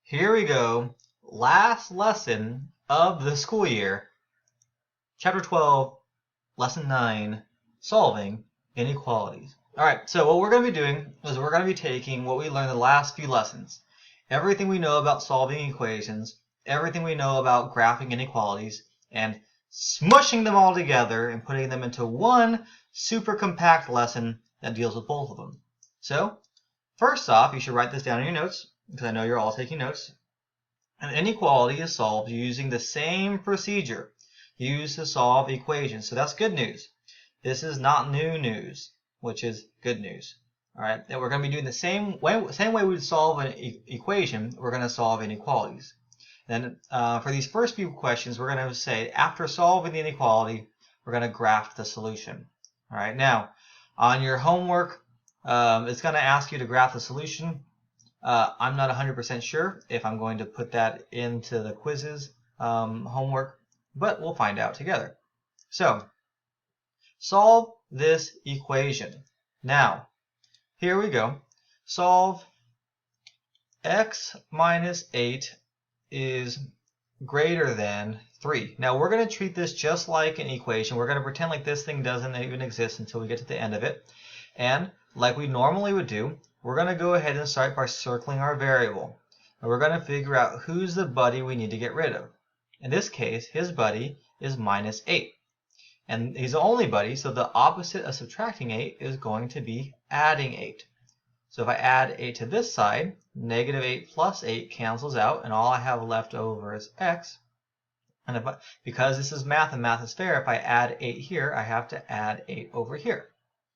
Here we go. Last lesson of the school year. Chapter 12, Lesson 9, Solving Inequalities. Alright, so what we're going to be doing is we're going to be taking what we learned in the last few lessons. Everything we know about solving equations, everything we know about graphing inequalities, and smushing them all together and putting them into one super compact lesson that deals with both of them. So, first off, you should write this down in your notes, because I know you're all taking notes. An inequality is solved using the same procedure used to solve equations. So that's good news. This is not new news, which is good news. All right, and we're going to be doing the same way we would solve an equation. We're going to solve inequalities. Then for these first few questions, we're going to say after solving the inequality, we're going to graph the solution. All right, now on your homework, it's going to ask you to graph the solution. I'm not 100% sure if I'm going to put that into the quizzes homework, but we'll find out together. So, solve this equation. Now, here we go. Solve x minus 8 is greater than 3. Now, we're going to treat this just like an equation. We're going to pretend like this thing doesn't even exist until we get to the end of it. And like we normally would do, we're going to go ahead and start by circling our variable. And we're going to figure out who's the buddy we need to get rid of. In this case, his buddy is minus 8. And he's the only buddy, so the opposite of subtracting 8 is going to be adding 8. So if I add 8 to this side, negative 8 plus 8 cancels out, and all I have left over is x. And because this is math and math is fair, if I add 8 here, I have to add 8 over here.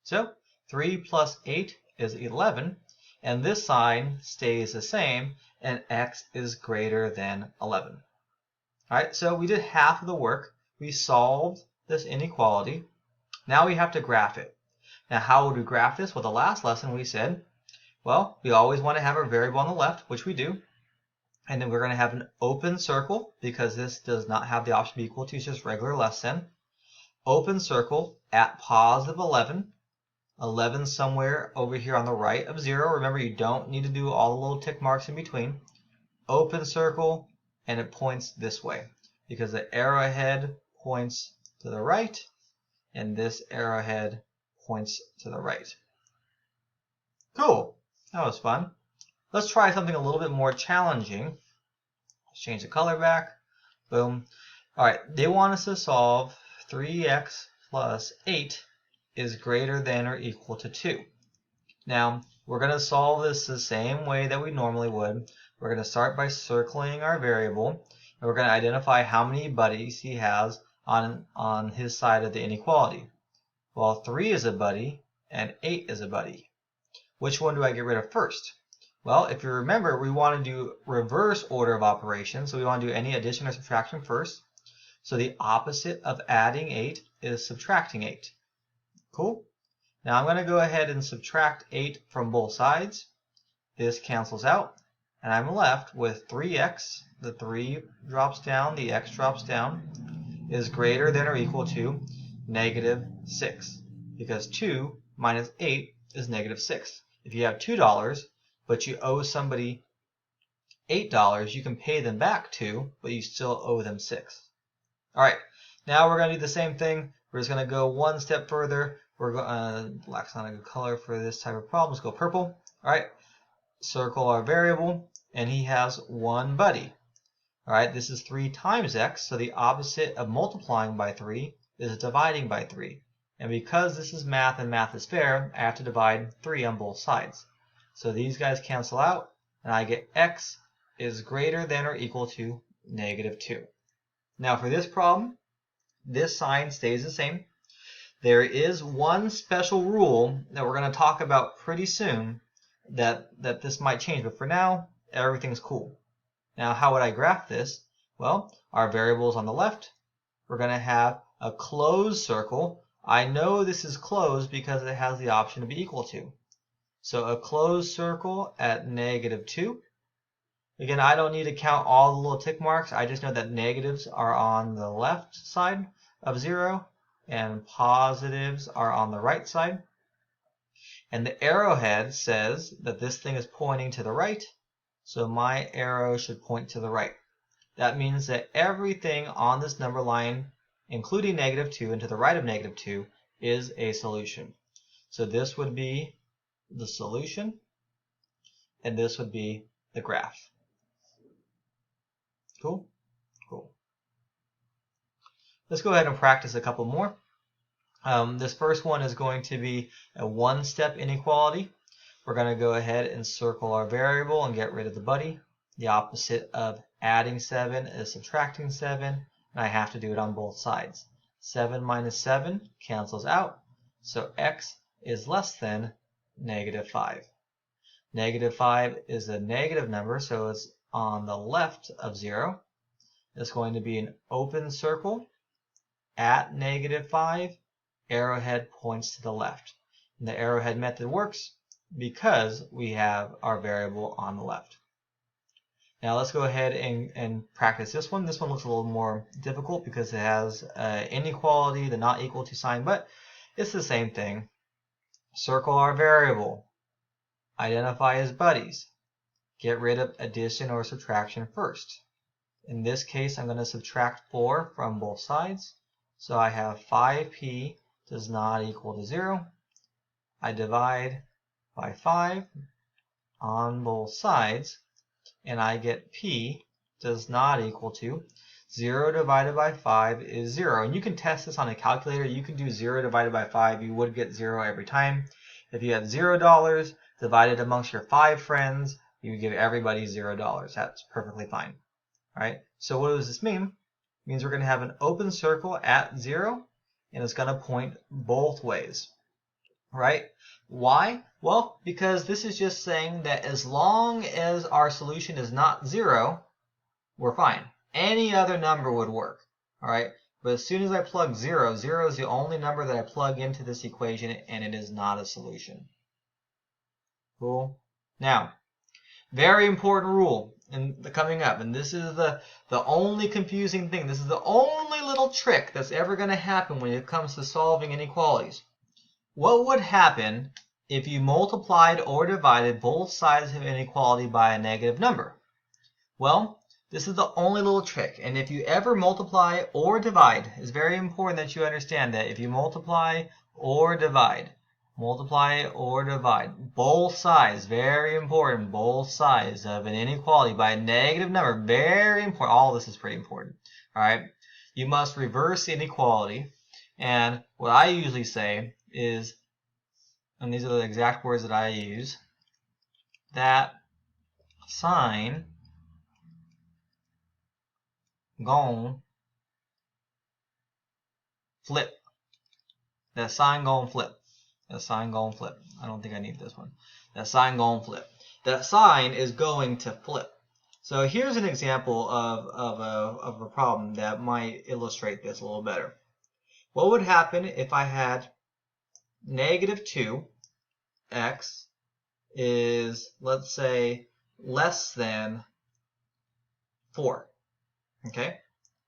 So 3 plus 8 is 11, and this sign stays the same, and x is greater than 11. Alright, so we did half of the work. We solved this inequality. Now we have to graph it. Now how would we graph this? Well, the last lesson we said, well, we always want to have our variable on the left, which we do. And then we're going to have an open circle, because this does not have the option to be equal to, it's just regular less than. Open circle at positive 11. 11 somewhere over here on the right of 0. Remember, you don't need to do all the little tick marks in between. Open circle, and it points this way because the arrowhead points to the right, and this arrowhead points to the right. Cool. That was fun. Let's try something a little bit more challenging. Let's change the color back. Boom. All right, they want us to solve 3x plus 8 is greater than or equal to 2. Now, we're going to solve this the same way that we normally would. We're going to start by circling our variable, and we're going to identify how many buddies he has on his side of the inequality. Well, 3 is a buddy, and 8 is a buddy. Which one do I get rid of first? Well, if you remember, we want to do reverse order of operations, so we want to do any addition or subtraction first. So the opposite of adding 8 is subtracting 8. Cool. Now I'm going to go ahead and subtract 8 from both sides. This cancels out, and I'm left with 3x, the 3 drops down, the x drops down, is greater than or equal to negative 6, because 2 minus 8 is negative 6. If you have $2, but you owe somebody $8, you can pay them back 2, but you still owe them 6. All right, now we're going to do the same thing. We're just going to go one step further. We're going black's not a good color for this type of problem. Let's go purple. All right, circle our variable, and he has one buddy. All right, this is 3 times x, so the opposite of multiplying by 3 is dividing by 3. And because this is math and math is fair, I have to divide 3 on both sides. So these guys cancel out, and I get x is greater than or equal to negative 2. Now for this problem, this sign stays the same. There is one special rule that we're going to talk about pretty soon that this might change, but for now, everything's cool. Now, how would I graph this? Well, our variable is on the left. We're going to have a closed circle. I know this is closed because it has the option to be equal to. So a closed circle at negative 2. Again, I don't need to count all the little tick marks. I just know that negatives are on the left side of 0. And positives are on the right side. And the arrowhead says that this thing is pointing to the right, So my arrow should point to the right. That means that everything on this number line, including -2 and to the right of -2, is a solution. So this would be the solution, and this would be the graph. Cool? Cool. Let's go ahead and practice a couple more. This first one is going to be a one-step inequality. We're going to go ahead and circle our variable and get rid of the buddy. The opposite of adding 7 is subtracting 7, and I have to do it on both sides. 7 minus 7 cancels out, so x is less than -5. -5 is a negative number, so it's on the left of 0. It's going to be an open circle at -5. Arrowhead points to the left. And the arrowhead method works because we have our variable on the left. Now let's go ahead and practice this one. This one looks a little more difficult because it has inequality, the not equal to sign, but it's the same thing. Circle our variable. Identify as buddies. Get rid of addition or subtraction first. In this case, I'm going to subtract 4 from both sides. So I have 5p does not equal to 0. I divide by 5 on both sides, and I get p does not equal to 0 divided by 5 is 0. And you can test this on a calculator. You can do 0 divided by 5. You would get 0 every time. If you had $0 divided amongst your 5 friends, you would give everybody $0. That's perfectly fine. All right. So what does this mean? It means we're going to have an open circle at 0, and it's going to point both ways. Right? Why? Well, because this is just saying that as long as our solution is not 0, we're fine. Any other number would work. All right? But as soon as I plug 0, 0 is the only number that I plug into this equation, and it is not a solution. Cool? Now, very important rule coming up, and this is the only confusing thing. This is the only little trick that's ever going to happen when it comes to solving inequalities. What would happen if you multiplied or divided both sides of an inequality by a negative number? Well, this is the only little trick, and if you ever multiply or divide, it's very important that you understand that if you multiply or divide both sides, very important, both sides of an inequality by a negative number, very important. All this is pretty important. All right, you must reverse the inequality, and what I usually say is, and these are the exact words that I use, that sign gon' flip. That sign gon' flip. That sign gon' flip. I don't think I need this one. That sign gon' flip. That sign is going to flip. So here's an example of a problem that might illustrate this a little better. What would happen if I had -2, x is, let's say, less than 4. Okay?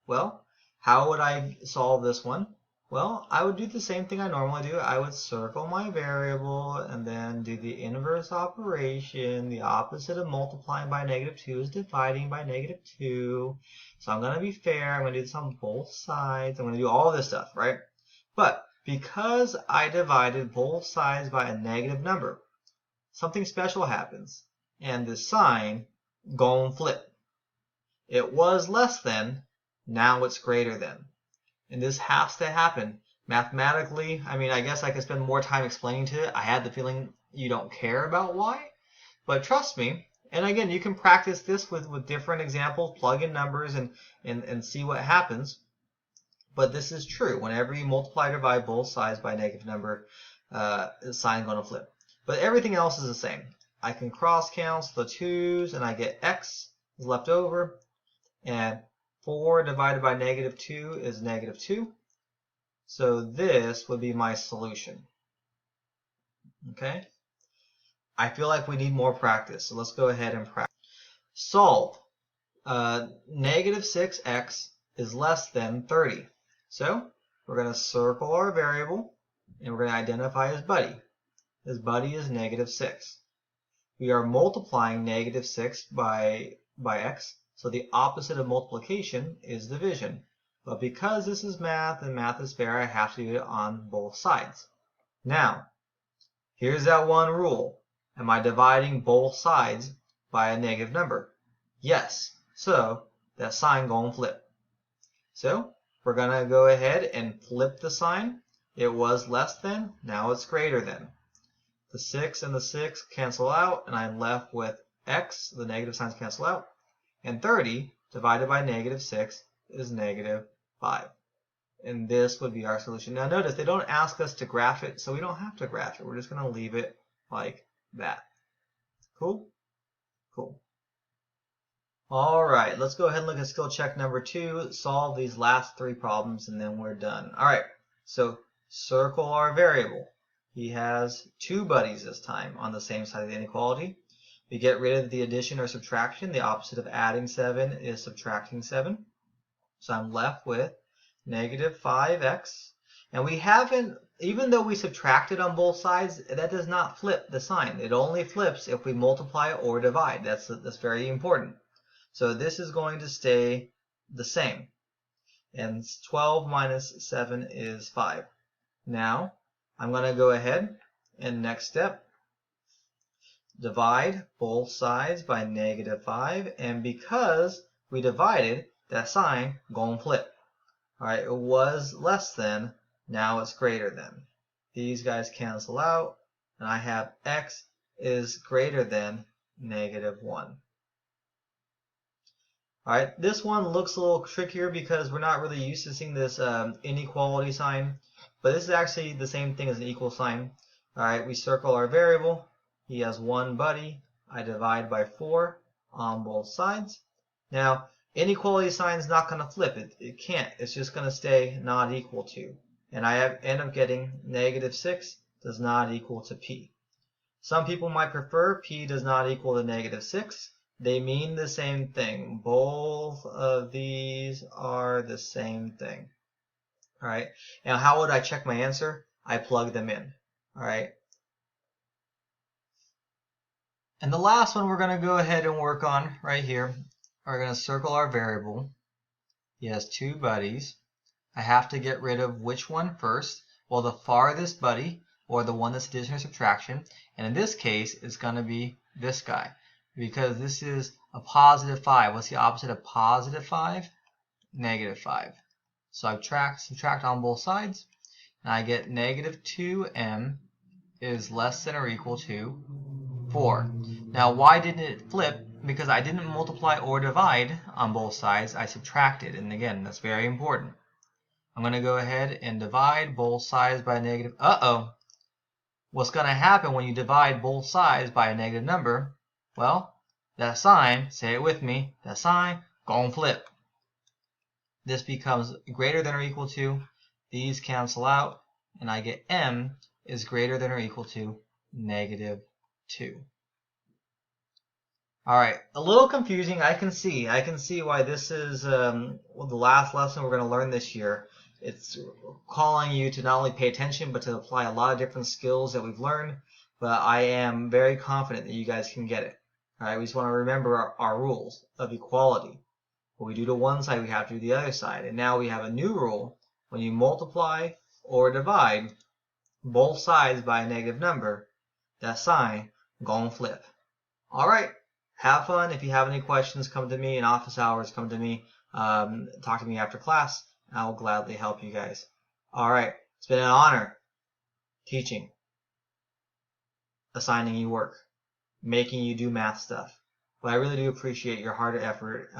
Well, how would I solve this one? Well, I would do the same thing I normally do. I would circle my variable and then do the inverse operation. The opposite of multiplying by -2 is dividing by -2. So I'm going to be fair. I'm going to do this on both sides. I'm going to do all this stuff, right? But because I divided both sides by a negative number, something special happens. And the sign gon' flip. It was less than, now it's greater than. And this has to happen. Mathematically, I mean, I guess I could spend more time explaining to it. I had the feeling you don't care about why. But trust me, and again, you can practice this with different examples, plug in numbers and see what happens. But this is true. Whenever you multiply or divide both sides by a negative number, the sign's going to flip. But everything else is the same. I can cross cancel the 2's, and I get x is left over. And 4 divided by -2 is -2. So this would be my solution. Okay? I feel like we need more practice, so let's go ahead and practice. Solve. -6x is less than 30. So we're going to circle our variable, and we're going to identify as buddy. His buddy is -6. we are multiplying negative 6 by x, so the opposite of multiplication is division. But because this is math and math is fair, I have to do it on both sides. Now, here's that one rule. Am I dividing both sides by a negative number? Yes. So that sign gonna flip. So we're gonna go ahead and flip the sign. It was less than, now it's greater than. The 6 and the 6 cancel out, and I'm left with x, the negative signs cancel out, and 30 divided by negative 6 is negative 5. And this would be our solution. Now notice they don't ask us to graph it, so we don't have to graph it. We're just going to leave it like that. Cool? Cool. All right, let's go ahead and look at skill check number 2. Solve these last 3 problems, and then we're done. All right, so circle our variable. He has 2 buddies this time on the same side of the inequality. We get rid of the addition or subtraction. The opposite of adding 7 is subtracting 7. So I'm left with negative 5x. And we haven't, even though we subtracted on both sides, that does not flip the sign. It only flips if we multiply or divide. That's very important. So this is going to stay the same. And 12 minus 7 is 5. Now, I'm going to go ahead and next step, divide both sides by negative 5. And because we divided, that sign gonna flip. Alright, it was less than, now it's greater than. These guys cancel out, and I have x is greater than negative 1. Alright, this one looks a little trickier because we're not really used to seeing this inequality sign. But this is actually the same thing as an equal sign. Alright, we circle our variable. He has 1 buddy. I divide by 4 on both sides. Now, inequality sign is not going to flip. It can't. It's just going to stay not equal to. And I end up getting negative 6 does not equal to p. Some people might prefer p does not equal to negative 6. They mean the same thing. Both of these are the same thing. Alright, now how would I check my answer? I plug them in. Alright. And the last one we're going to go ahead and work on right here. We're going to circle our variable. He has 2 buddies. I have to get rid of which one first? Well, the farthest buddy, or the one that's addition or subtraction. And in this case, it's going to be this guy. Because this is a positive 5. What's the opposite of positive 5? Negative 5. So I subtract on both sides, and I get negative 2m is less than or equal to 4. Now, why didn't it flip? Because I didn't multiply or divide on both sides, I subtracted. And again, that's very important. I'm going to go ahead and divide both sides by a negative. What's going to happen when you divide both sides by a negative number? Well, that sign, say it with me, that sign gonna flip. This becomes greater than or equal to, these cancel out, and I get m is greater than or equal to negative 2. Alright, a little confusing. I can see why this is the last lesson we're going to learn this year. It's calling you to not only pay attention, but to apply a lot of different skills that we've learned. But I am very confident that you guys can get it. Alright, we just want to remember our rules of equality. What we do to one side, we have to do the other side. And now we have a new rule. When you multiply or divide both sides by a negative number, that sign gonna flip. Alright, have fun. If you have any questions, come to me in office hours. Come to me, talk to me after class. I will gladly help you guys. Alright, it's been an honor teaching, assigning you work, making you do math stuff. But I really do appreciate your hard effort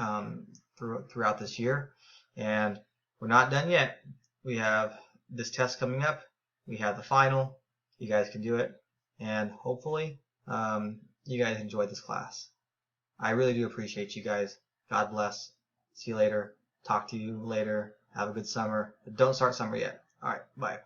throughout this year. And we're not done yet. We have this test coming up. We have the final. You guys can do it. And hopefully you guys enjoyed this class. I really do appreciate you guys. God bless. See you later. Talk to you later. Have a good summer. But don't start summer yet. All right. Bye.